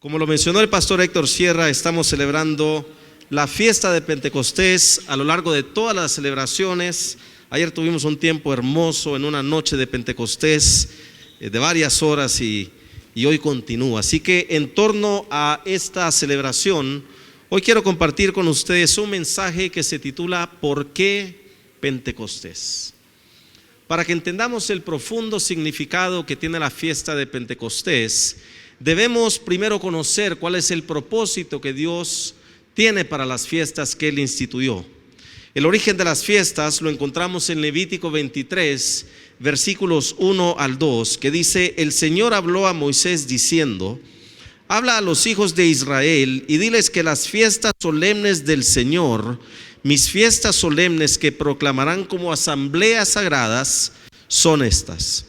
Como lo mencionó el pastor Héctor Sierra, estamos celebrando la fiesta de Pentecostés a lo largo de todas las celebraciones. Ayer tuvimos un tiempo hermoso en una noche de Pentecostés de varias horas y hoy continúa. Así que en torno a esta celebración, hoy quiero compartir con ustedes un mensaje que se titula ¿Por qué Pentecostés? Para que entendamos el profundo significado que tiene la fiesta de Pentecostés, debemos primero conocer cuál es el propósito que Dios tiene para las fiestas que Él instituyó. El origen de las fiestas lo encontramos en Levítico 23, versículos 1 al 2, que dice: el Señor habló a Moisés diciendo: habla a los hijos de Israel y diles que las fiestas solemnes del Señor, mis fiestas solemnes que proclamarán como asambleas sagradas, son estas.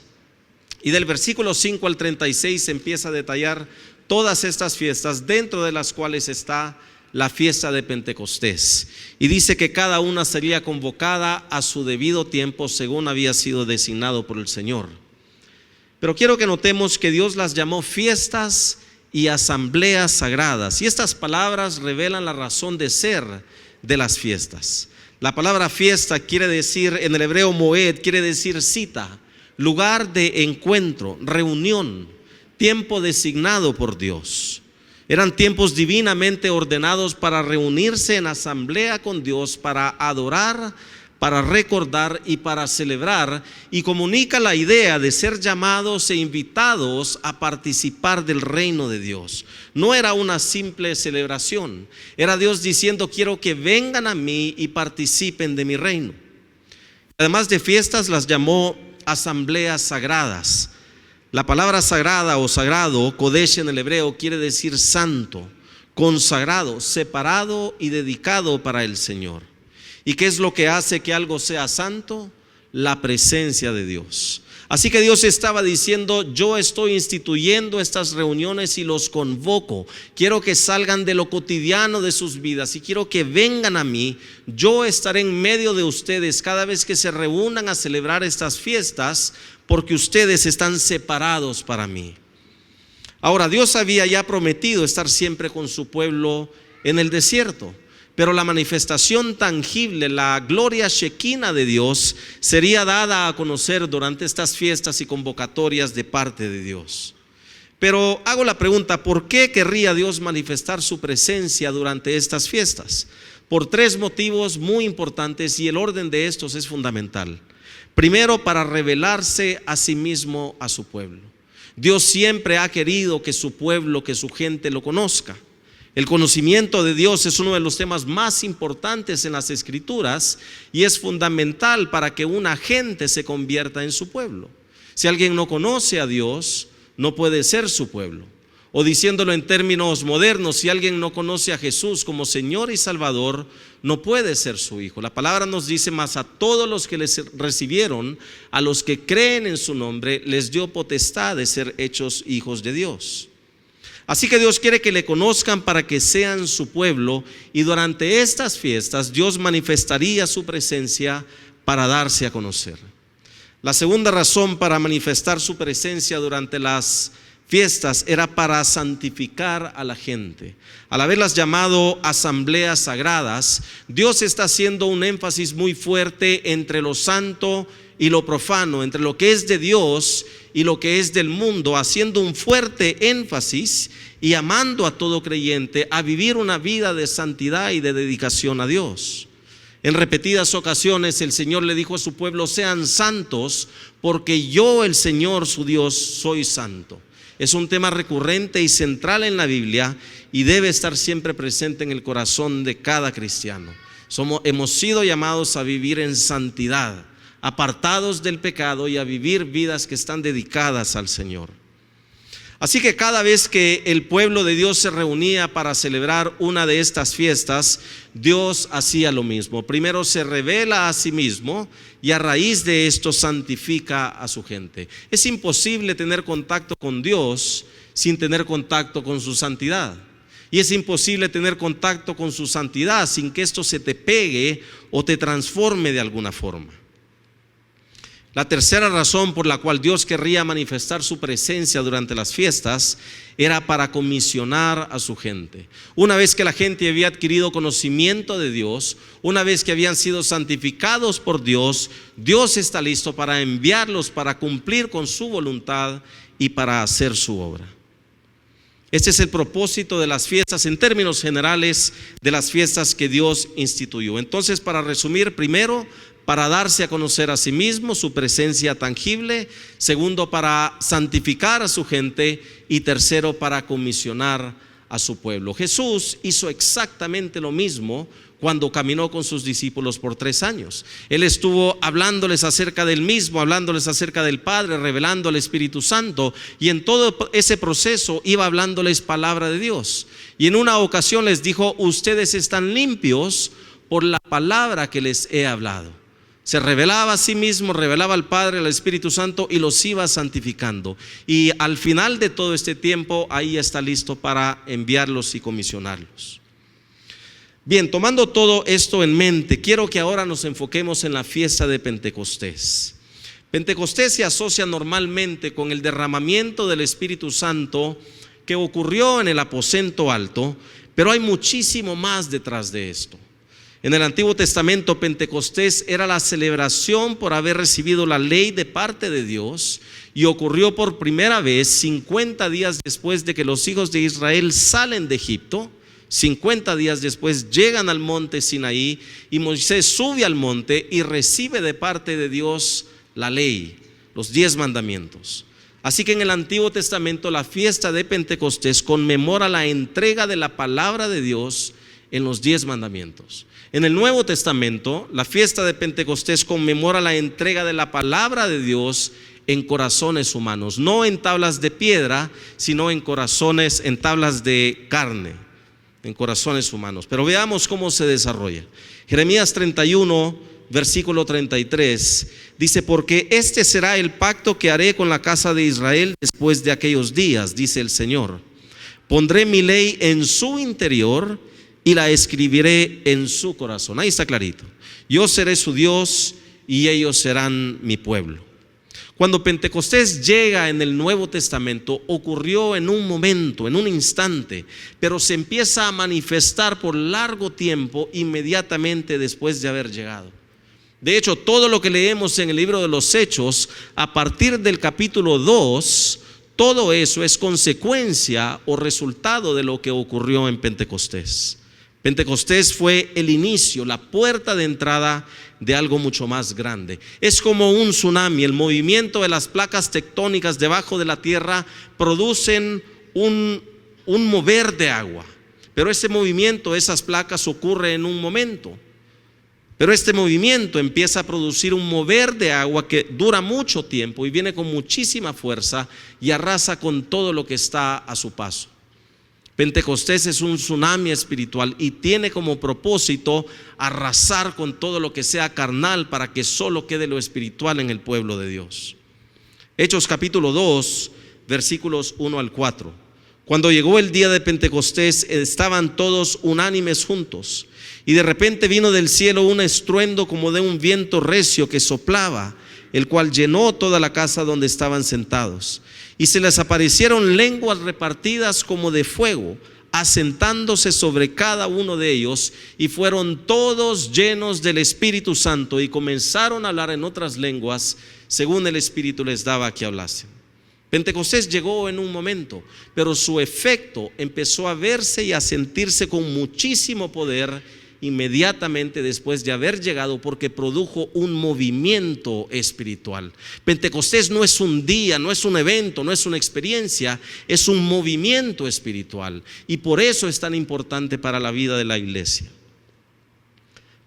Y del versículo 5 al 36 empieza a detallar todas estas fiestas, dentro de las cuales está la fiesta de Pentecostés. Y dice que cada una sería convocada a su debido tiempo, según había sido designado por el Señor. Pero quiero que notemos que Dios las llamó fiestas y asambleas sagradas. Y estas palabras revelan la razón de ser de las fiestas. La palabra fiesta quiere decir, en el hebreo moed, quiere decir cita, lugar de encuentro, reunión, tiempo designado por Dios. Eran tiempos divinamente ordenados para reunirse en asamblea con Dios, para adorar, para recordar y para celebrar, y comunica la idea de ser llamados e invitados a participar del reino de Dios. No era una simple celebración, era Dios diciendo: quiero que vengan a mí y participen de mi reino. Además de fiestas, las llamó asambleas sagradas. La palabra sagrada o sagrado, kodesh en el hebreo, quiere decir santo, consagrado, separado y dedicado para el Señor. ¿Y qué es lo que hace que algo sea santo? La presencia de Dios. Así que Dios estaba diciendo: yo estoy instituyendo estas reuniones y los convoco. Quiero que salgan de lo cotidiano de sus vidas y quiero que vengan a mí. Yo estaré en medio de ustedes cada vez que se reúnan a celebrar estas fiestas, porque ustedes están separados para mí. Ahora, Dios había ya prometido estar siempre con su pueblo en el desierto, pero la manifestación tangible, la gloria shekinah de Dios, sería dada a conocer durante estas fiestas y convocatorias de parte de Dios. Pero hago la pregunta: ¿por qué querría Dios manifestar su presencia durante estas fiestas? Por tres motivos muy importantes, y el orden de estos es fundamental. Primero, para revelarse a sí mismo a su pueblo. Dios siempre ha querido que su pueblo, que su gente lo conozca. El conocimiento de Dios es uno de los temas más importantes en las Escrituras y es fundamental para que una gente se convierta en su pueblo. Si alguien no conoce a Dios, no puede ser su pueblo. O diciéndolo en términos modernos, si alguien no conoce a Jesús como Señor y Salvador, no puede ser su hijo. La palabra nos dice: mas a todos los que les recibieron, a los que creen en su nombre, les dio potestad de ser hechos hijos de Dios. Así que Dios quiere que le conozcan para que sean su pueblo, y durante estas fiestas Dios manifestaría su presencia para darse a conocer. La segunda razón para manifestar su presencia durante las fiestas era para santificar a la gente. Al haberlas llamado asambleas sagradas, Dios está haciendo un énfasis muy fuerte entre lo santo y lo profano, entre lo que es de Dios y lo que es del mundo, haciendo un fuerte énfasis y llamando a todo creyente a vivir una vida de santidad y de dedicación a Dios. En repetidas ocasiones el Señor le dijo a su pueblo: sean santos, porque yo, el Señor su Dios, soy santo. Es un tema recurrente y central en la Biblia y debe estar siempre presente en el corazón de cada cristiano. Hemos sido llamados a vivir en santidad, apartados del pecado, y a vivir vidas que están dedicadas al Señor. Así que cada vez que el pueblo de Dios se reunía para celebrar una de estas fiestas, Dios hacía lo mismo. Primero se revela a sí mismo y a raíz de esto santifica a su gente. Es imposible tener contacto con Dios sin tener contacto con su santidad. Y es imposible tener contacto con su santidad sin que esto se te pegue o te transforme de alguna forma. La tercera razón por la cual Dios querría manifestar su presencia durante las fiestas era para comisionar a su gente. Una vez que la gente había adquirido conocimiento de Dios, una vez que habían sido santificados por Dios, Dios está listo para enviarlos para cumplir con su voluntad y para hacer su obra. Este es el propósito de las fiestas en términos generales, de las fiestas que Dios instituyó. Entonces, para resumir, primero, para darse a conocer a sí mismo, su presencia tangible; segundo, para santificar a su gente; y tercero, para comisionar a su pueblo. Jesús hizo exactamente lo mismo cuando caminó con sus discípulos por 3 años. Él estuvo hablándoles acerca del mismo, hablándoles acerca del Padre, revelando al Espíritu Santo, y en todo ese proceso iba hablándoles palabra de Dios. Y en una ocasión les dijo: ustedes están limpios por la palabra que les he hablado. Se revelaba a sí mismo, revelaba al Padre, al Espíritu Santo, y los iba santificando. Y al final de todo este tiempo, ahí está listo para enviarlos y comisionarlos. Bien, tomando todo esto en mente, quiero que ahora nos enfoquemos en la fiesta de Pentecostés. Pentecostés se asocia normalmente con el derramamiento del Espíritu Santo que ocurrió en el aposento alto, pero hay muchísimo más detrás de esto. En el Antiguo Testamento, Pentecostés era la celebración por haber recibido la ley de parte de Dios, y ocurrió por primera vez 50 días después de que los hijos de Israel salen de Egipto. 50 días después llegan al monte Sinaí, y Moisés sube al monte y recibe de parte de Dios la ley, los 10 mandamientos. Así que en el Antiguo Testamento la fiesta de Pentecostés conmemora la entrega de la palabra de Dios en los 10 mandamientos. En el Nuevo Testamento, la fiesta de Pentecostés conmemora la entrega de la palabra de Dios en corazones humanos, no en tablas de piedra, sino en corazones, en tablas de carne, en corazones humanos. Pero veamos cómo se desarrolla. Jeremías 31, versículo 33, dice: porque este será el pacto que haré con la casa de Israel después de aquellos días, dice el Señor. Pondré mi ley en su interior y la escribiré en su corazón. Ahí está clarito. Yo seré su Dios y ellos serán mi pueblo. Cuando Pentecostés llega en el Nuevo Testamento, ocurrió en un momento, en un instante, pero se empieza a manifestar por largo tiempo inmediatamente después de haber llegado. De hecho, todo lo que leemos en el libro de los Hechos, a partir del capítulo 2, todo eso es consecuencia o resultado de lo que ocurrió en Pentecostés. Pentecostés fue el inicio, la puerta de entrada de algo mucho más grande. Es como un tsunami. El movimiento de las placas tectónicas debajo de la tierra producen un mover de agua. Pero ese movimiento, esas placas, ocurre en un momento. Pero este movimiento empieza a producir un mover de agua que dura mucho tiempo y viene con muchísima fuerza y arrasa con todo lo que está a su paso. Pentecostés es un tsunami espiritual y tiene como propósito arrasar con todo lo que sea carnal para que solo quede lo espiritual en el pueblo de Dios. Hechos capítulo 2, versículos 1 al 4. Cuando llegó el día de Pentecostés, estaban todos unánimes juntos, y de repente vino del cielo un estruendo como de un viento recio que soplaba, el cual llenó toda la casa donde estaban sentados. Y se les aparecieron lenguas repartidas como de fuego, asentándose sobre cada uno de ellos, y fueron todos llenos del Espíritu Santo y comenzaron a hablar en otras lenguas según el Espíritu les daba que hablasen. Pentecostés llegó en un momento, pero su efecto empezó a verse y a sentirse con muchísimo poder inmediatamente después de haber llegado, porque produjo un movimiento espiritual. Pentecostés no es un día, no es un evento, no es una experiencia, es un movimiento espiritual, y por eso es tan importante para la vida de la iglesia.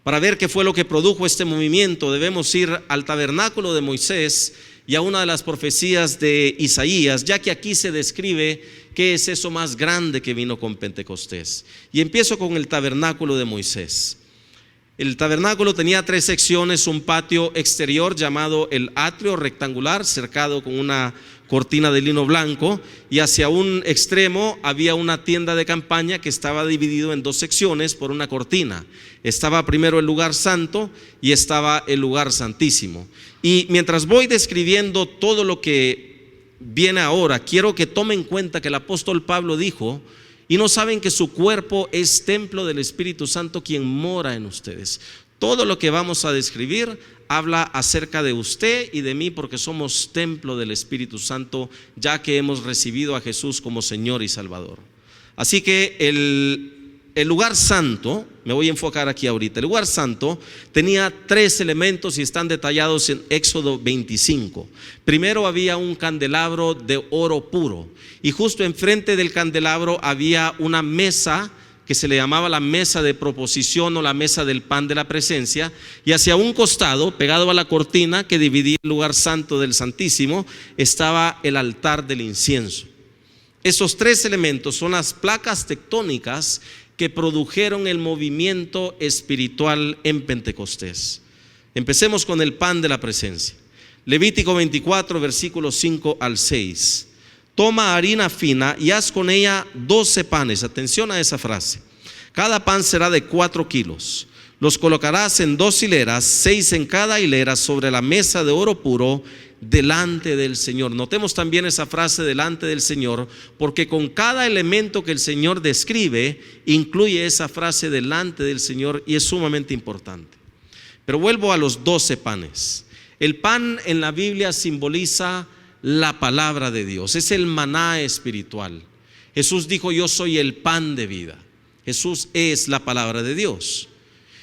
Para ver qué fue lo que produjo este movimiento, debemos ir al tabernáculo de Moisés y a una de las profecías de Isaías, ya que aquí se describe qué es eso más grande que vino con Pentecostés. Y empiezo con el tabernáculo de Moisés. El tabernáculo tenía 3 secciones: un patio exterior llamado el atrio rectangular, cercado con cortina de lino blanco, y hacia un extremo había una tienda de campaña que estaba dividido en dos secciones por una cortina. Estaba primero el lugar santo y estaba el lugar santísimo. Y mientras voy describiendo todo lo que viene ahora, quiero que tomen en cuenta que el apóstol Pablo dijo: y no saben que su cuerpo es templo del Espíritu Santo, quien mora en ustedes. Todo lo que vamos a describir habla acerca de usted y de mí, porque somos templo del Espíritu Santo, ya que hemos recibido a Jesús como Señor y Salvador. Así que el lugar santo, me voy a enfocar aquí ahorita, el lugar santo tenía tres elementos y están detallados en Éxodo 25. Primero había un candelabro de oro puro, y justo enfrente del candelabro había una mesa que se le llamaba la mesa de proposición o la mesa del pan de la presencia, y hacia un costado, pegado a la cortina que dividía el lugar santo del santísimo, estaba el altar del incienso. Esos tres elementos son las placas tectónicas que produjeron el movimiento espiritual en Pentecostés. Empecemos con el pan de la presencia. Levítico 24, versículos 5 al 6. Toma harina fina y haz con ella 12 panes. Atención a esa frase. Cada pan será de 4 kilos. Los colocarás en 2 hileras, 6 en cada hilera, sobre la mesa de oro puro, delante del Señor. Notemos también esa frase, delante del Señor, porque con cada elemento que el Señor describe, incluye esa frase, delante del Señor, y es sumamente importante. Pero vuelvo a los 12 panes. El pan en la Biblia simboliza la palabra de Dios, es el maná espiritual. Jesús dijo: yo soy el pan de vida. Jesús es la palabra de Dios.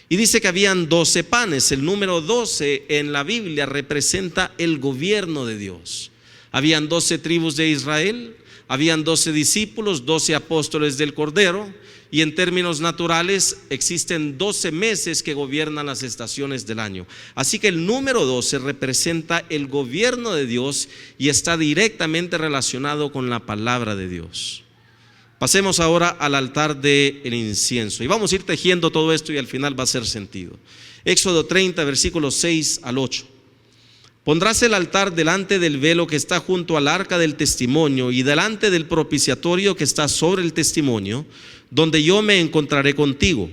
Y dice que habían 12 panes. El número 12 en la Biblia representa el gobierno de Dios. Habían 12 tribus de Israel, habían 12 discípulos, 12 apóstoles del Cordero, y en términos naturales existen 12 meses que gobiernan las estaciones del año. Así que el número 12 representa el gobierno de Dios y está directamente relacionado con la palabra de Dios. Pasemos ahora al altar del incienso y vamos a ir tejiendo todo esto y al final va a hacer sentido. Éxodo 30, versículos 6 al 8. Pondrás el altar delante del velo que está junto al arca del testimonio y delante del propiciatorio que está sobre el testimonio, donde yo me encontraré contigo.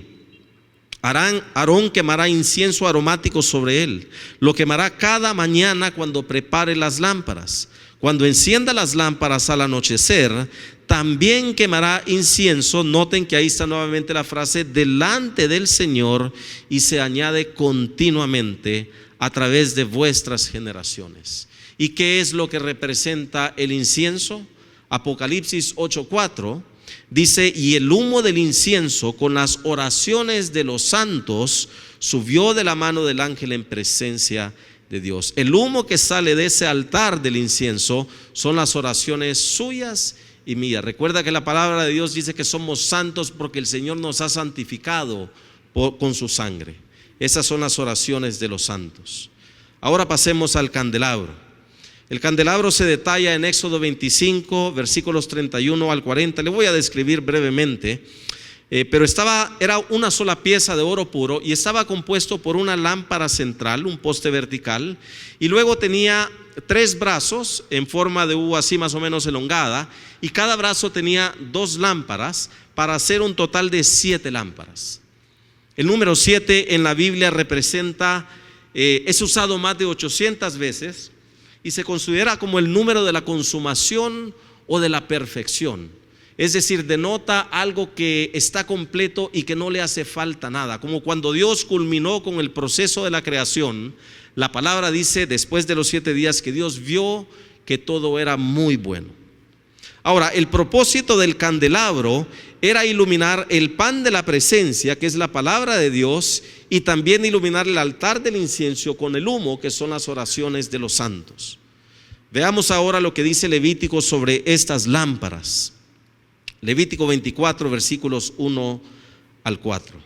Aarón quemará incienso aromático sobre él. Lo quemará cada mañana cuando prepare las lámparas. Cuando encienda las lámparas al anochecer, también quemará incienso. Noten que ahí está nuevamente la frase, delante del Señor, y se añade continuamente a través de vuestras generaciones. ¿Y qué es lo que representa el incienso? Apocalipsis 8:4 dice: y el humo del incienso con las oraciones de los santos subió de la mano del ángel en presencia de Dios. El humo que sale de ese altar del incienso son las oraciones suyas y mías. Recuerda que la palabra de Dios dice que somos santos porque el Señor nos ha santificado con su sangre. Esas son las oraciones de los santos. Ahora pasemos al candelabro. El candelabro se detalla en Éxodo 25, versículos 31 al 40. Le voy a describir brevemente, pero era una sola pieza de oro puro y estaba compuesto por una lámpara central, un poste vertical, y luego tenía 3 brazos en forma de U, así más o menos elongada, y cada brazo tenía 2 lámparas para hacer un total de 7 lámparas. El número 7 en la Biblia representa, es usado más de 800 veces y se considera como el número de la consumación o de la perfección. Es decir, denota algo que está completo y que no le hace falta nada. Como cuando Dios culminó con el proceso de la creación, la palabra dice después de los 7 días que Dios vio que todo era muy bueno. Ahora, el propósito del candelabro era iluminar el pan de la presencia, que es la palabra de Dios, y también iluminar el altar del incienso con el humo, que son las oraciones de los santos. Veamos ahora lo que dice Levítico sobre estas lámparas. Levítico 24, versículos 1 al 4.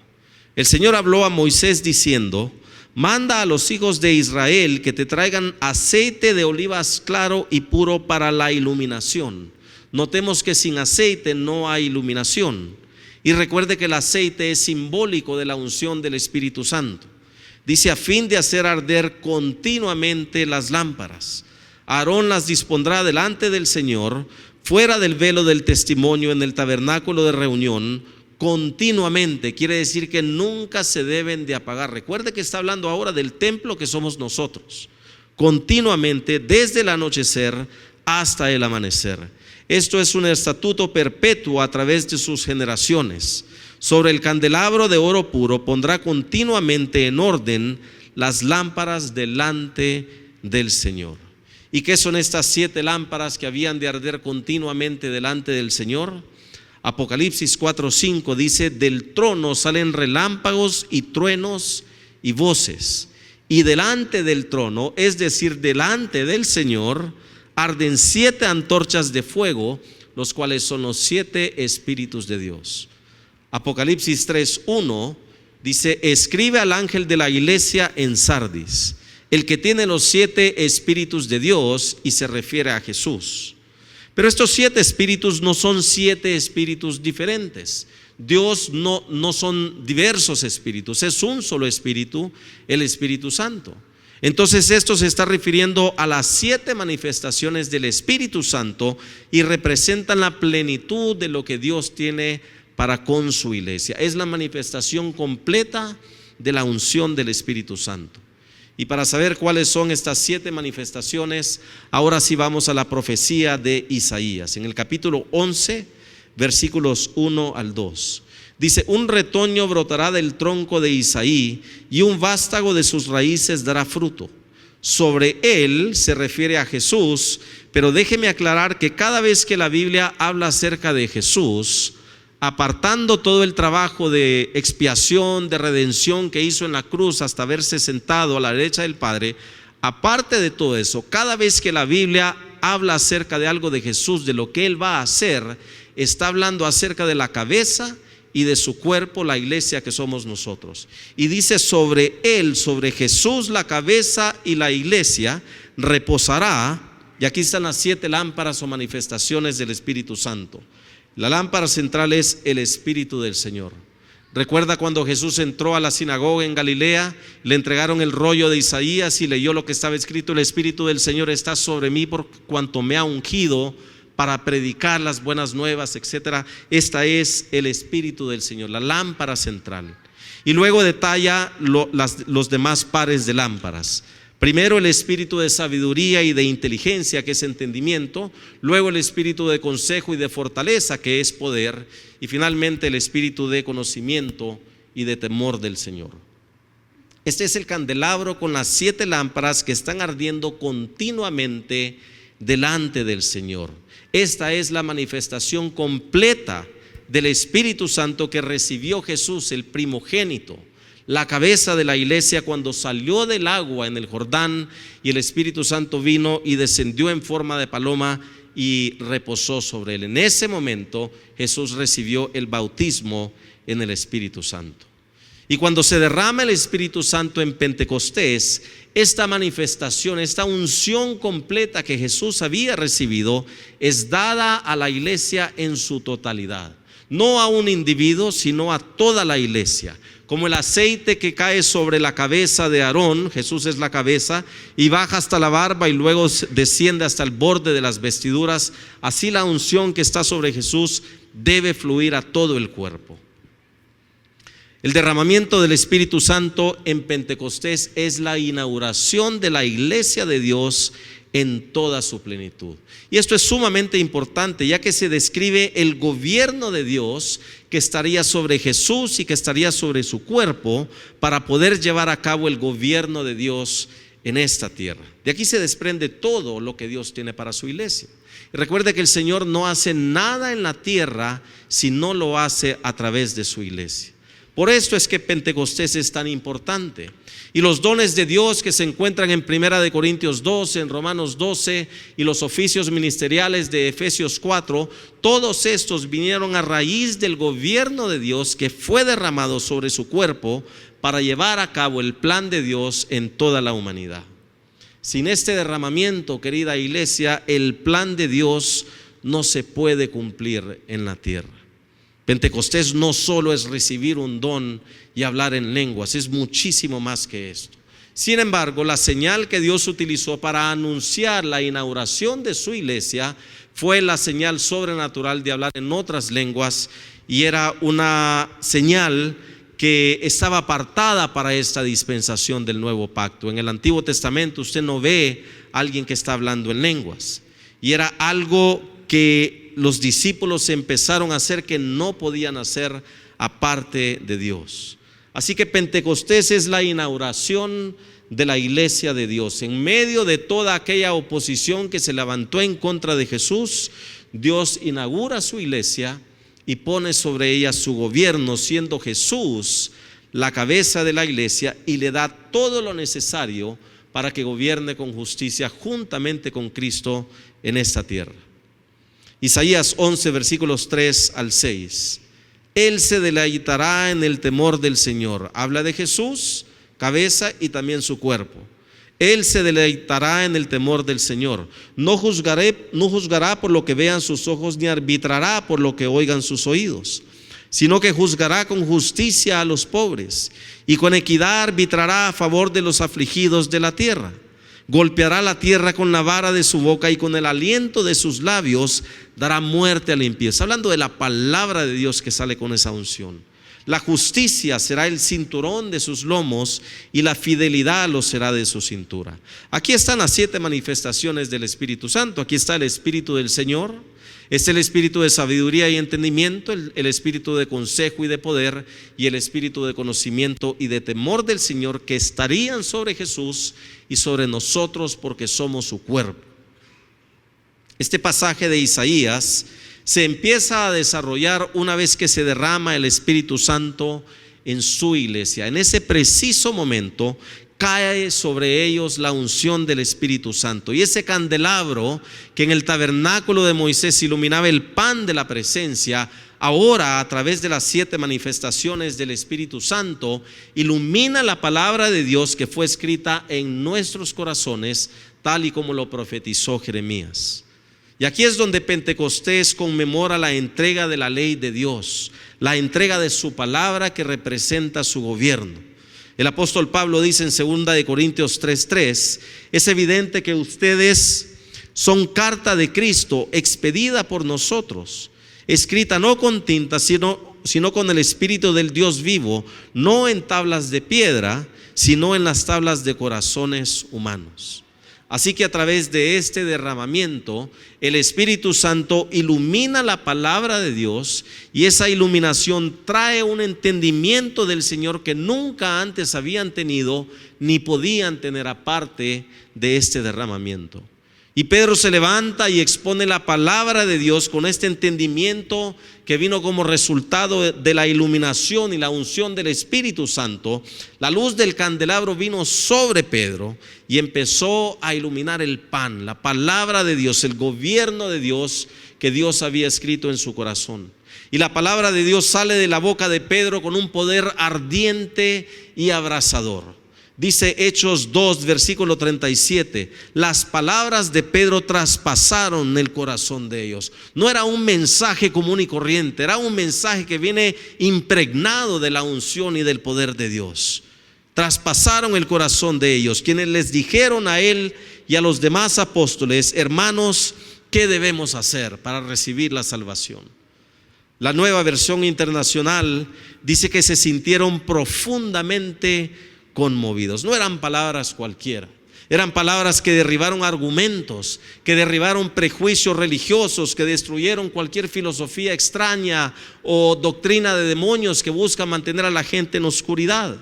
El Señor habló a Moisés diciendo: manda a los hijos de Israel que te traigan aceite de olivas claro y puro para la iluminación. Notemos que sin aceite no hay iluminación. Y recuerde que el aceite es simbólico de la unción del Espíritu Santo. Dice: a fin de hacer arder continuamente las lámparas. Aarón las dispondrá delante del Señor, fuera del velo del testimonio, en el tabernáculo de reunión, continuamente. Quiere decir que nunca se deben de apagar. Recuerde que está hablando ahora del templo que somos nosotros. Continuamente, desde el anochecer hasta el amanecer. Esto es un estatuto perpetuo a través de sus generaciones. Sobre el candelabro de oro puro pondrá continuamente en orden las lámparas delante del Señor. ¿Y qué son estas 7 lámparas que habían de arder continuamente delante del Señor? Apocalipsis 4:5 dice: del trono salen relámpagos y truenos y voces, y delante del trono, es decir, delante del Señor, arden 7 antorchas de fuego, los cuales son los 7 espíritus de Dios. Apocalipsis 3:1 dice: escribe al ángel de la iglesia en Sardis, el que tiene los 7 espíritus de Dios, y se refiere a Jesús. Pero estos 7 espíritus no son 7 espíritus diferentes. Dios no son diversos espíritus, es un solo espíritu, el Espíritu Santo. Entonces esto se está refiriendo a las 7 manifestaciones del Espíritu Santo y representan la plenitud de lo que Dios tiene para con su iglesia. Es la manifestación completa de la unción del Espíritu Santo. Y para saber cuáles son estas 7 manifestaciones, ahora sí vamos a la profecía de Isaías. En el capítulo 11, versículos 1 al 2. Dice: un retoño brotará del tronco de Isaí, y un vástago de sus raíces dará fruto. Sobre él se refiere a Jesús, pero déjeme aclarar que cada vez que la Biblia habla acerca de Jesús, apartando todo el trabajo de expiación, de redención que hizo en la cruz hasta haberse sentado a la derecha del Padre, aparte de todo eso, cada vez que la Biblia habla acerca de algo de Jesús, de lo que Él va a hacer, está hablando acerca de la cabeza y de su cuerpo, la iglesia que somos nosotros. Y dice: sobre Él, sobre Jesús, la cabeza y la iglesia, reposará. Y aquí están las 7 lámparas o manifestaciones del Espíritu Santo. La lámpara central es el Espíritu del Señor. Recuerda cuando Jesús entró a la sinagoga en Galilea, le entregaron el rollo de Isaías y leyó lo que estaba escrito: el Espíritu del Señor está sobre mí por cuanto me ha ungido para predicar las buenas nuevas, etcétera. Esta es el Espíritu del Señor, la lámpara central. Y luego detalla los demás pares de lámparas. Primero el espíritu de sabiduría y de inteligencia, que es entendimiento. Luego el espíritu de consejo y de fortaleza, que es poder. Y finalmente el espíritu de conocimiento y de temor del Señor. Este es el candelabro con las 7 lámparas que están ardiendo continuamente delante del Señor. Esta es la manifestación completa del Espíritu Santo que recibió Jesús, el primogénito, la cabeza de la iglesia, cuando salió del agua en el Jordán, y el Espíritu Santo vino y descendió en forma de paloma y reposó sobre él. En ese momento Jesús recibió el bautismo en el Espíritu Santo. Y cuando se derrama el Espíritu Santo en Pentecostés, esta manifestación, esta unción completa que Jesús había recibido, es dada a la iglesia en su totalidad. No a un individuo, sino a toda la iglesia. Como el aceite que cae sobre la cabeza de Aarón, Jesús es la cabeza, y baja hasta la barba y luego desciende hasta el borde de las vestiduras, así la unción que está sobre Jesús debe fluir a todo el cuerpo. El derramamiento del Espíritu Santo en Pentecostés es la inauguración de la iglesia de Dios en toda su plenitud. Y esto es sumamente importante, ya que se describe el gobierno de Dios que estaría sobre Jesús y que estaría sobre su cuerpo para poder llevar a cabo el gobierno de Dios en esta tierra. De aquí se desprende todo lo que Dios tiene para su iglesia. Y recuerde que el Señor no hace nada en la tierra si no lo hace a través de su iglesia. Por esto es que Pentecostés es tan importante. Y los dones de Dios que se encuentran en 1 Corintios 12, en Romanos 12, y los oficios ministeriales de Efesios 4, todos estos vinieron a raíz del gobierno de Dios que fue derramado sobre su cuerpo para llevar a cabo el plan de Dios en toda la humanidad. Sin este derramamiento, querida iglesia, el plan de Dios no se puede cumplir en la tierra. Pentecostés no solo es recibir un don y hablar en lenguas, es muchísimo más que esto. Sin embargo, la señal que Dios utilizó para anunciar la inauguración de su iglesia fue la señal sobrenatural de hablar en otras lenguas, y era una señal que estaba apartada para esta dispensación del nuevo pacto. En el Antiguo Testamento usted no ve a alguien que está hablando en lenguas, y era algo que los discípulos empezaron a hacer que no podían hacer aparte de Dios. Así que Pentecostés es la inauguración de la iglesia de Dios. En medio de toda aquella oposición que se levantó en contra de Jesús, Dios inaugura su iglesia y pone sobre ella su gobierno, siendo Jesús la cabeza de la iglesia, y le da todo lo necesario para que gobierne con justicia juntamente con Cristo en esta tierra. Isaías 11, versículos 3 al 6. Él se deleitará en el temor del Señor. Habla de Jesús, cabeza, y también su cuerpo. Él se deleitará en el temor del Señor. No juzgará por lo que vean sus ojos, ni arbitrará por lo que oigan sus oídos, sino que juzgará con justicia a los pobres, y con equidad arbitrará a favor de los afligidos de la tierra. Golpeará la tierra con la vara de su boca, y con el aliento de sus labios dará muerte a la impieza. Hablando de la palabra de Dios que sale con esa unción. La justicia será el cinturón de sus lomos, y la fidelidad lo será de su cintura. Aquí están las 7 manifestaciones del Espíritu Santo. Aquí está el Espíritu del Señor, es el Espíritu de sabiduría y entendimiento, el Espíritu de consejo y de poder, y el Espíritu de conocimiento y de temor del Señor, que estarían sobre Jesús y sobre nosotros, porque somos su cuerpo. Este pasaje de Isaías se empieza a desarrollar una vez que se derrama el Espíritu Santo en su iglesia. En ese preciso momento cae sobre ellos la unción del Espíritu Santo, y ese candelabro que en el tabernáculo de Moisés iluminaba el pan de la presencia, ahora a través de las 7 manifestaciones del Espíritu Santo ilumina la palabra de Dios que fue escrita en nuestros corazones, tal y como lo profetizó Jeremías. Y aquí es donde Pentecostés conmemora la entrega de la ley de Dios, la entrega de su palabra que representa su gobierno. El apóstol Pablo dice en 2 Corintios 3:3: es evidente que ustedes son carta de Cristo, expedida por nosotros, escrita no con tinta, sino con el Espíritu del Dios vivo, no en tablas de piedra, sino en las tablas de corazones humanos. Así que a través de este derramamiento, el Espíritu Santo ilumina la palabra de Dios, y esa iluminación trae un entendimiento del Señor que nunca antes habían tenido ni podían tener aparte de este derramamiento. Y Pedro se levanta y expone la palabra de Dios con este entendimiento que vino como resultado de la iluminación y la unción del Espíritu Santo. La luz del candelabro vino sobre Pedro y empezó a iluminar el pan, la palabra de Dios, el gobierno de Dios que Dios había escrito en su corazón. Y la palabra de Dios sale de la boca de Pedro con un poder ardiente y abrasador. Dice Hechos 2, versículo 37, las palabras de Pedro traspasaron el corazón de ellos. No era un mensaje común y corriente, era un mensaje que viene impregnado de la unción y del poder de Dios. Traspasaron el corazón de ellos, quienes les dijeron a él y a los demás apóstoles: hermanos, ¿qué debemos hacer para recibir la salvación? La Nueva Versión Internacional dice que se sintieron profundamente conmovidos. No eran palabras cualquiera, eran palabras que derribaron argumentos, que derribaron prejuicios religiosos, que destruyeron cualquier filosofía extraña o doctrina de demonios que busca mantener a la gente en oscuridad.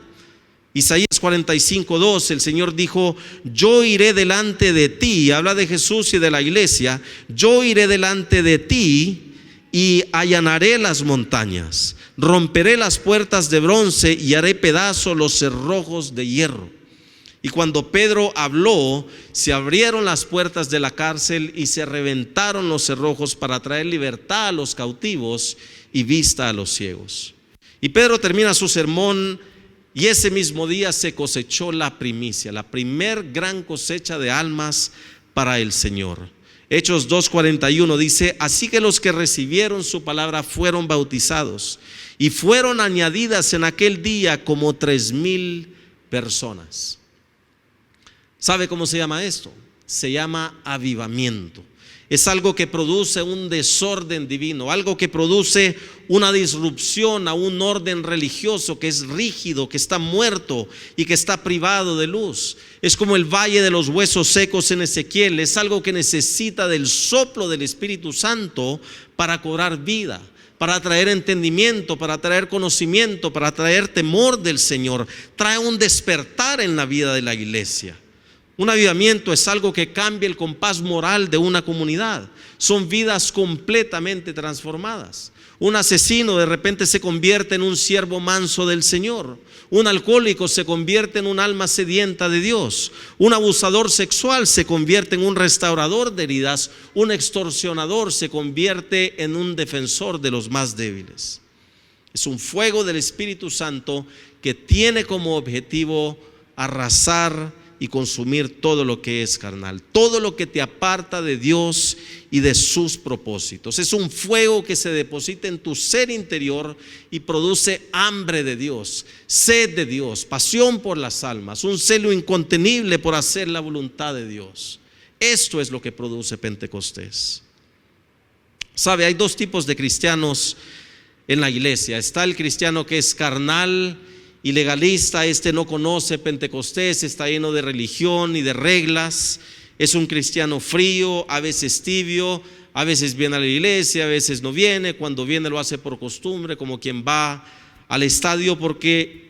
Isaías 45:2, el Señor dijo: yo iré delante de ti, habla de Jesús y de la iglesia, yo iré delante de ti y allanaré las montañas, romperé las puertas de bronce y haré pedazos los cerrojos de hierro. Y cuando Pedro habló, se abrieron las puertas de la cárcel y se reventaron los cerrojos para traer libertad a los cautivos y vista a los ciegos. Y Pedro termina su sermón, y ese mismo día se cosechó la primicia, la primer gran cosecha de almas para el Señor. Hechos 2:41 dice: así que los que recibieron su palabra fueron bautizados, y fueron añadidas en aquel día como 3,000 personas. ¿Sabe cómo se llama esto? Se llama avivamiento. Es algo que produce un desorden divino, algo que produce una disrupción a un orden religioso que es rígido, que está muerto y que está privado de luz. Es como el valle de los huesos secos en Ezequiel. Es algo que necesita del soplo del Espíritu Santo para cobrar vida, para traer entendimiento, para traer conocimiento, para traer temor del Señor. Trae un despertar en la vida de la iglesia. Un avivamiento es algo que cambia el compás moral de una comunidad. Son vidas completamente transformadas. Un asesino de repente se convierte en un siervo manso del Señor. Un alcohólico se convierte en un alma sedienta de Dios. Un abusador sexual se convierte en un restaurador de heridas. Un extorsionador se convierte en un defensor de los más débiles. Es un fuego del Espíritu Santo que tiene como objetivo arrasar y consumir todo lo que es carnal, todo lo que te aparta de Dios y de sus propósitos. Es un fuego que se deposita en tu ser interior y produce hambre de Dios, sed de Dios, pasión por las almas, un celo incontenible por hacer la voluntad de Dios. Esto es lo que produce Pentecostés. Sabe, hay dos tipos de cristianos en la iglesia. Está el cristiano que es carnal y legalista. Este no conoce Pentecostés, está lleno de religión y de reglas. Es un cristiano frío, a veces tibio, a veces viene a la iglesia, a veces no viene. Cuando viene lo hace por costumbre, como quien va al estadio, porque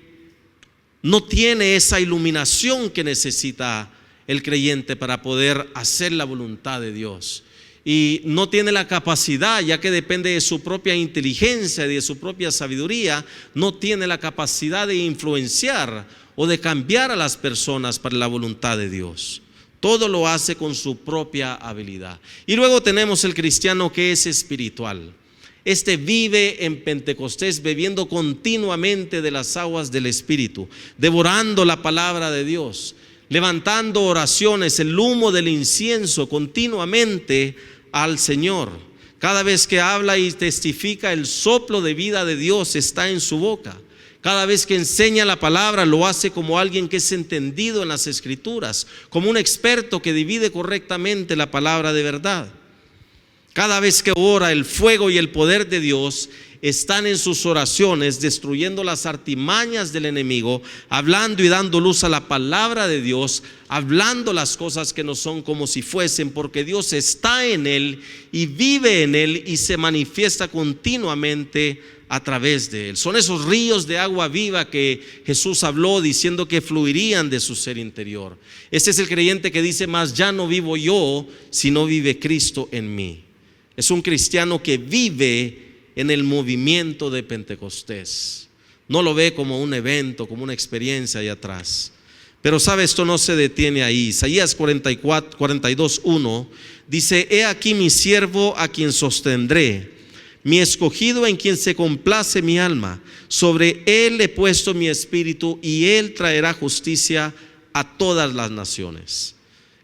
no tiene esa iluminación que necesita el creyente para poder hacer la voluntad de Dios. Y no tiene la capacidad, ya que depende de su propia inteligencia y de su propia sabiduría, no tiene la capacidad de influenciar o de cambiar a las personas para la voluntad de Dios. Todo lo hace con su propia habilidad. Y luego tenemos el cristiano que es espiritual. Este vive en Pentecostés bebiendo continuamente de las aguas del Espíritu, devorando la palabra de Dios, levantando oraciones, el humo del incienso continuamente al Señor. Cada vez que habla y testifica, el soplo de vida de Dios está en su boca. Cada vez que enseña la palabra, lo hace como alguien que es entendido en las Escrituras, como un experto que divide correctamente la palabra de verdad. Cada vez que ora, el fuego y el poder de Dios están en sus oraciones, destruyendo las artimañas del enemigo, hablando y dando luz a la palabra de Dios, hablando las cosas que no son como si fuesen, porque Dios está en él y vive en él y se manifiesta continuamente a través de él. Son esos ríos de agua viva que Jesús habló diciendo que fluirían de su ser interior. Este es el creyente que dice: más ya no vivo yo, sino vive Cristo en mí. Es un cristiano que vive en el movimiento de Pentecostés. No lo ve como un evento, como una experiencia allá atrás. Pero sabe, esto no se detiene ahí. Isaías 42:1 dice: he aquí mi siervo a quien sostendré, mi escogido en quien se complace mi alma. Sobre él he puesto mi espíritu y él traerá justicia a todas las naciones.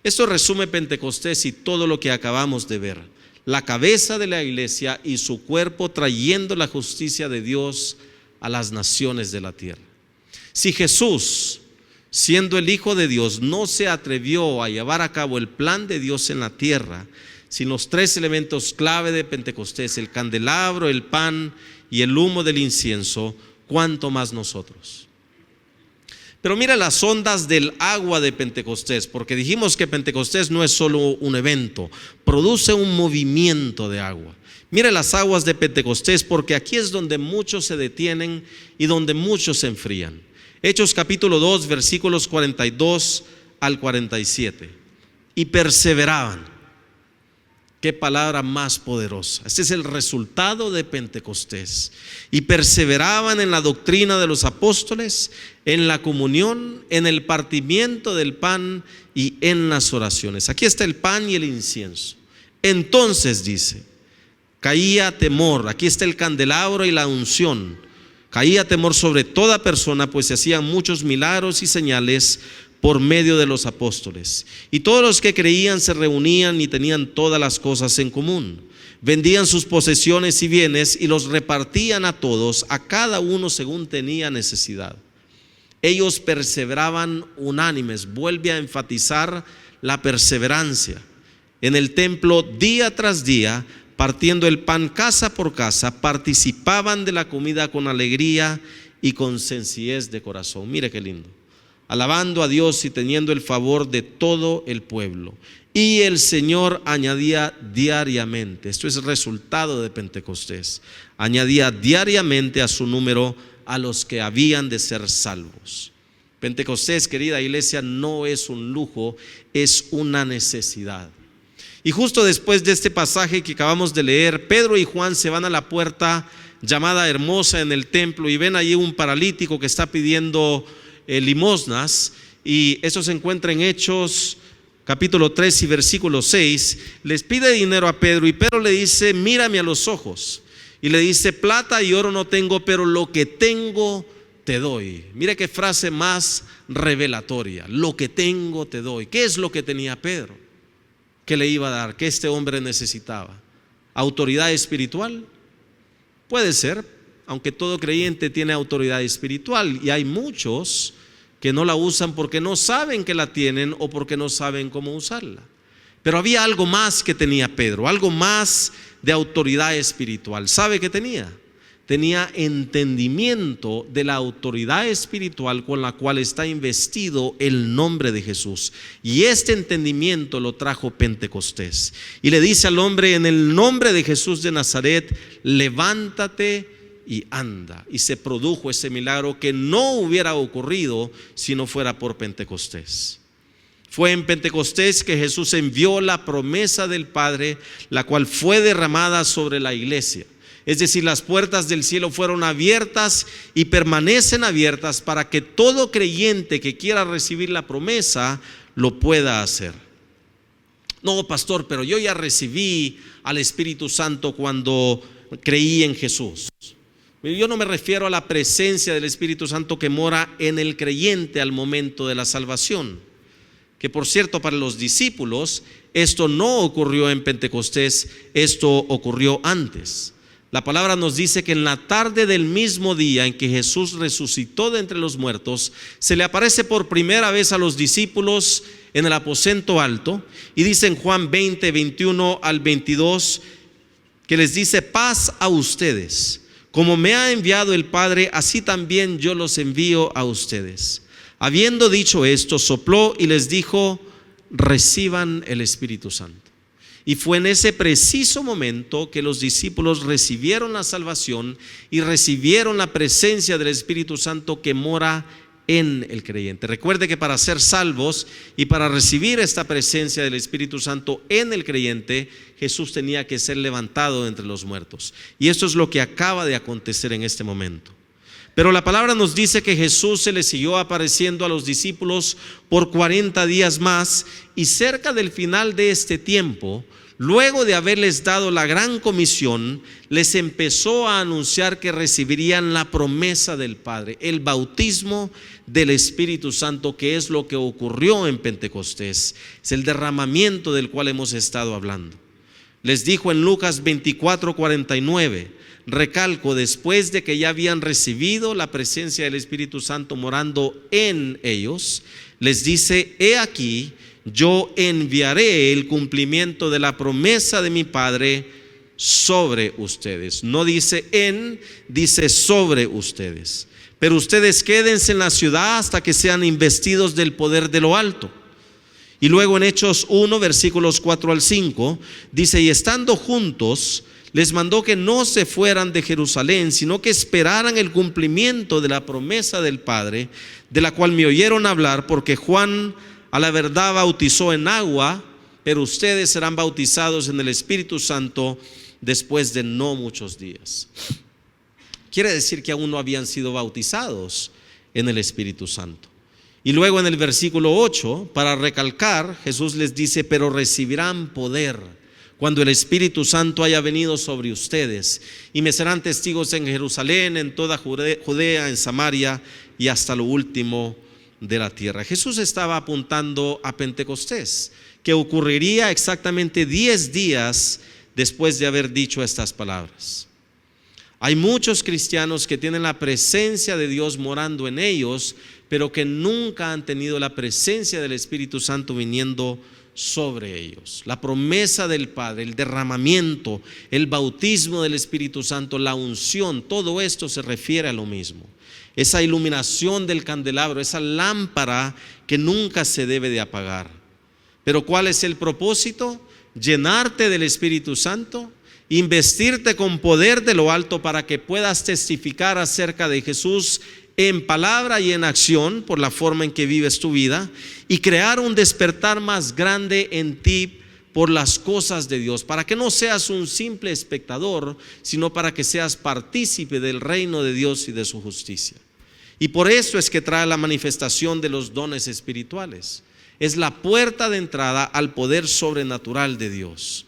Esto resume Pentecostés y todo lo que acabamos de ver. La cabeza de la iglesia y su cuerpo trayendo la justicia de Dios a las naciones de la tierra. Si Jesús, siendo el Hijo de Dios, no se atrevió a llevar a cabo el plan de Dios en la tierra, sin los tres elementos clave de Pentecostés, el candelabro, el pan y el humo del incienso, ¿cuánto más nosotros? Pero mira las ondas del agua de Pentecostés, porque dijimos que Pentecostés no es solo un evento, produce un movimiento de agua. Mira las aguas de Pentecostés, porque aquí es donde muchos se detienen y donde muchos se enfrían. Hechos capítulo 2, versículos 42 al 47. Y perseveraban. Qué palabra más poderosa. Este es el resultado de Pentecostés. Y perseveraban en la doctrina de los apóstoles, en la comunión, en el partimiento del pan y en las oraciones. Aquí está el pan y el incienso. Entonces dice, caía temor. Aquí está el candelabro y la unción. Caía temor sobre toda persona, pues se hacían muchos milagros y señales por medio de los apóstoles. Y todos los que creían se reunían y tenían todas las cosas en común. Vendían sus posesiones y bienes y los repartían a todos, a cada uno según tenía necesidad. Ellos perseveraban unánimes. Vuelve a enfatizar la perseverancia en el templo día tras día, partiendo el pan casa por casa. Participaban de la comida con alegría y con sencillez de corazón. Mire qué lindo. Alabando a Dios y teniendo el favor de todo el pueblo. Y el Señor añadía diariamente, esto es el resultado de Pentecostés, añadía diariamente a su número a los que habían de ser salvos. Pentecostés, querida iglesia, no es un lujo, es una necesidad. Y justo después de este pasaje que acabamos de leer, Pedro y Juan se van a la puerta llamada Hermosa en el templo y ven allí un paralítico que está pidiendo limosnas, y eso se encuentra en Hechos capítulo 3 y versículo 6. Les pide dinero a Pedro y Pedro le dice: mírame a los ojos. Y le dice: plata y oro no tengo, pero lo que tengo te doy. Mira qué frase más revelatoria: lo que tengo te doy. ¿Qué es lo que tenía Pedro? ¿Qué le iba a dar? ¿Qué este hombre necesitaba? ¿Autoridad espiritual? Puede ser, aunque todo creyente tiene autoridad espiritual, y hay muchos que no la usan porque no saben que la tienen o porque no saben cómo usarla. Pero había algo más que tenía Pedro, algo más de autoridad espiritual. ¿Sabe qué tenía? Tenía entendimiento de la autoridad espiritual con la cual está investido el nombre de Jesús. Y este entendimiento lo trajo Pentecostés. Y le dice al hombre: en el nombre de Jesús de Nazaret, levántate y anda. Y se produjo ese milagro que no hubiera ocurrido si no fuera por Pentecostés. Fue en Pentecostés que Jesús envió la promesa del Padre, la cual fue derramada sobre la iglesia. Es decir, las puertas del cielo fueron abiertas y permanecen abiertas para que todo creyente que quiera recibir la promesa lo pueda hacer. No, pastor, pero yo ya recibí al Espíritu Santo cuando creí en Jesús. Yo no me refiero a la presencia del Espíritu Santo que mora en el creyente al momento de la salvación. Que por cierto, para los discípulos esto no ocurrió en Pentecostés, esto ocurrió antes. La palabra nos dice que en la tarde del mismo día en que Jesús resucitó de entre los muertos, se le aparece por primera vez a los discípulos en el aposento alto, y dice en Juan 20, 21 al 22, que les dice: paz a ustedes. Como me ha enviado el Padre, así también yo los envío a ustedes. Habiendo dicho esto, sopló y les dijo: reciban el Espíritu Santo. Y fue en ese preciso momento que los discípulos recibieron la salvación y recibieron la presencia del Espíritu Santo que mora en el creyente. Recuerde que para ser salvos y para recibir esta presencia del Espíritu Santo en el creyente, Jesús tenía que ser levantado de entre los muertos. Y esto es lo que acaba de acontecer en este momento. Pero la palabra nos dice que Jesús se le siguió apareciendo a los discípulos por 40 días más, y cerca del final de este tiempo, luego de haberles dado la gran comisión, les empezó a anunciar que recibirían la promesa del Padre, el bautismo del Espíritu Santo, que es lo que ocurrió en Pentecostés. Es el derramamiento del cual hemos estado hablando. Les dijo en Lucas 24:49, recalco, después de que ya habían recibido la presencia del Espíritu Santo morando en ellos, les dice: he aquí, yo enviaré el cumplimiento de la promesa de mi Padre sobre ustedes. No dice en, dice sobre ustedes. Pero ustedes quédense en la ciudad hasta que sean investidos del poder de lo alto. Y luego en Hechos 1, versículos 4 al 5, dice: y estando juntos, les mandó que no se fueran de Jerusalén, sino que esperaran el cumplimiento de la promesa del Padre, de la cual me oyeron hablar, porque Juan a la verdad bautizó en agua, pero ustedes serán bautizados en el Espíritu Santo después de no muchos días. Quiere decir que aún no habían sido bautizados en el Espíritu Santo. Y luego en el versículo 8, para recalcar, Jesús les dice: pero recibirán poder cuando el Espíritu Santo haya venido sobre ustedes, y me serán testigos en Jerusalén, en toda Judea, en Samaria y hasta lo último de la tierra. Jesús estaba apuntando a Pentecostés, que ocurriría exactamente 10 días después de haber dicho estas palabras. Hay muchos cristianos que tienen la presencia de Dios morando en ellos, pero que nunca han tenido la presencia del Espíritu Santo viniendo sobre ellos. La promesa del Padre, el derramamiento, el bautismo del Espíritu Santo, la unción, todo esto se refiere a lo mismo. Esa iluminación del candelabro, esa lámpara que nunca se debe de apagar. Pero ¿cuál es el propósito? Llenarte del Espíritu Santo, investirte con poder de lo alto para que puedas testificar acerca de Jesús en palabra y en acción por la forma en que vives tu vida, y crear un despertar más grande en ti por las cosas de Dios, para que no seas un simple espectador, sino para que seas partícipe del reino de Dios y de su justicia. Y por eso es que trae la manifestación de los dones espirituales. Es la puerta de entrada al poder sobrenatural de Dios.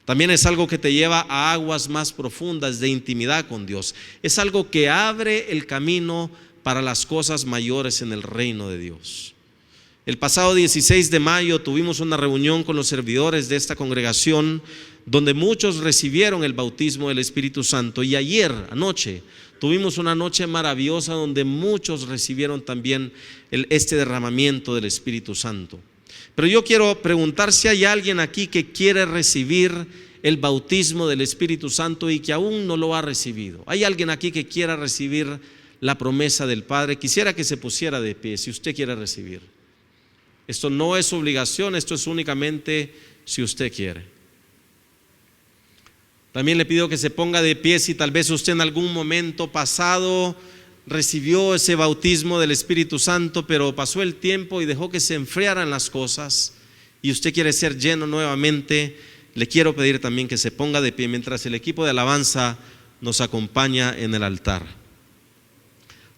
También es algo que te lleva a aguas más profundas de intimidad con Dios. Es algo que abre el camino para las cosas mayores en el reino de Dios. El pasado 16 de mayo tuvimos una reunión con los servidores de esta congregación donde muchos recibieron el bautismo del Espíritu Santo, y ayer anoche tuvimos una noche maravillosa donde muchos recibieron también este derramamiento del Espíritu Santo. Pero yo quiero preguntar si hay alguien aquí que quiere recibir el bautismo del Espíritu Santo y que aún no lo ha recibido. ¿Hay alguien aquí que quiera recibir la promesa del Padre? Quisiera que se pusiera de pie si usted quiere recibir. Esto no es obligación, esto es únicamente si usted quiere. También le pido que se ponga de pie si tal vez usted en algún momento pasado recibió ese bautismo del Espíritu Santo, pero pasó el tiempo y dejó que se enfriaran las cosas y usted quiere ser lleno nuevamente. Le quiero pedir también que se ponga de pie mientras el equipo de alabanza nos acompaña en el altar.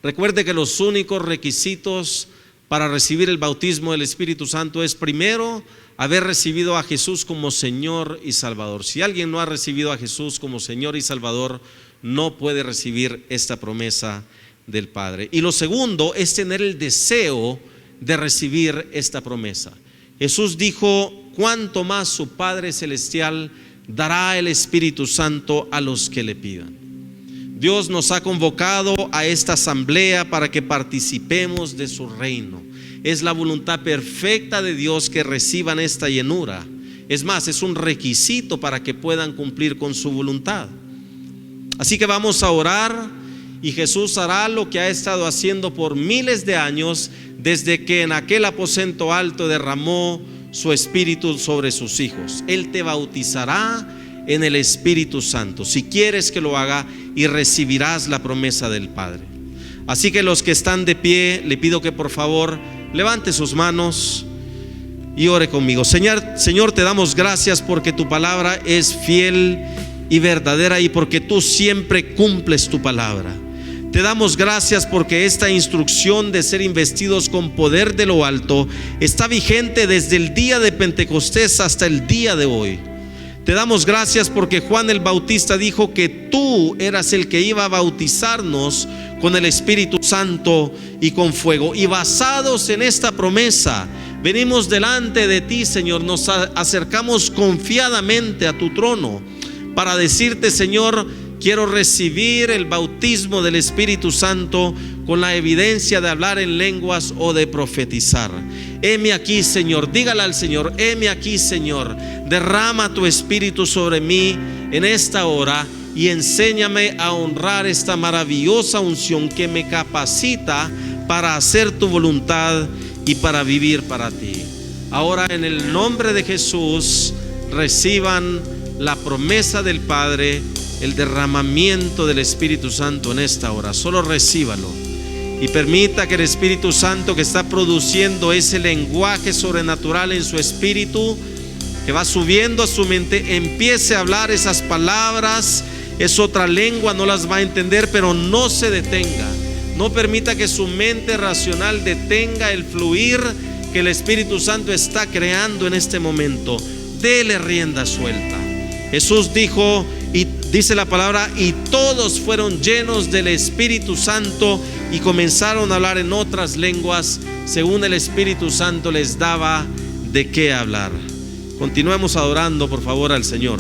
Recuerde que los únicos requisitos para recibir el bautismo del Espíritu Santo es, primero, haber recibido a Jesús como Señor y Salvador. Si alguien no ha recibido a Jesús como Señor y Salvador, no puede recibir esta promesa del Padre. Y lo segundo es tener el deseo de recibir esta promesa. Jesús dijo: cuanto más su Padre Celestial dará el Espíritu Santo a los que le pidan. Dios nos ha convocado a esta asamblea para que participemos de su reino. Es la voluntad perfecta de Dios que reciban esta llenura. Es más, es un requisito para que puedan cumplir con su voluntad. Así que vamos a orar y Jesús hará lo que ha estado haciendo por miles de años desde que en aquel aposento alto derramó su Espíritu sobre sus hijos. Él te bautizará en el Espíritu Santo, si quieres que lo haga, y recibirás la promesa del Padre. Así que los que están de pie, le pido que por favor levante sus manos y ore conmigo. Señor, te damos gracias porque tu palabra es fiel y verdadera y porque tú siempre cumples tu palabra. Te damos gracias porque esta instrucción de ser investidos con poder de lo alto está vigente desde el día de Pentecostés hasta el día de hoy. Te damos gracias porque Juan el Bautista dijo que tú eras el que iba a bautizarnos con el Espíritu Santo y con fuego. Y basados en esta promesa, venimos delante de ti, Señor. Nos acercamos confiadamente a tu trono para decirte: Señor, quiero recibir el bautismo del Espíritu Santo con la evidencia de hablar en lenguas o de profetizar. Heme aquí, Señor. Dígale al Señor: heme aquí, Señor. Derrama tu Espíritu sobre mí en esta hora y enséñame a honrar esta maravillosa unción que me capacita para hacer tu voluntad y para vivir para ti. Ahora, en el nombre de Jesús, reciban la promesa del Padre, el derramamiento del Espíritu Santo en esta hora. Solo recíbalo y permita que el Espíritu Santo, que está produciendo ese lenguaje sobrenatural en su espíritu, que va subiendo a su mente, empiece a hablar esas palabras. Es otra lengua, no las va a entender, pero no se detenga. No permita que su mente racional detenga el fluir que el Espíritu Santo está creando en este momento. Dele rienda suelta. Jesús dijo, y dice la palabra: y todos fueron llenos del Espíritu Santo y comenzaron a hablar en otras lenguas según el Espíritu Santo les daba de qué hablar. Continuemos adorando, por favor, al Señor.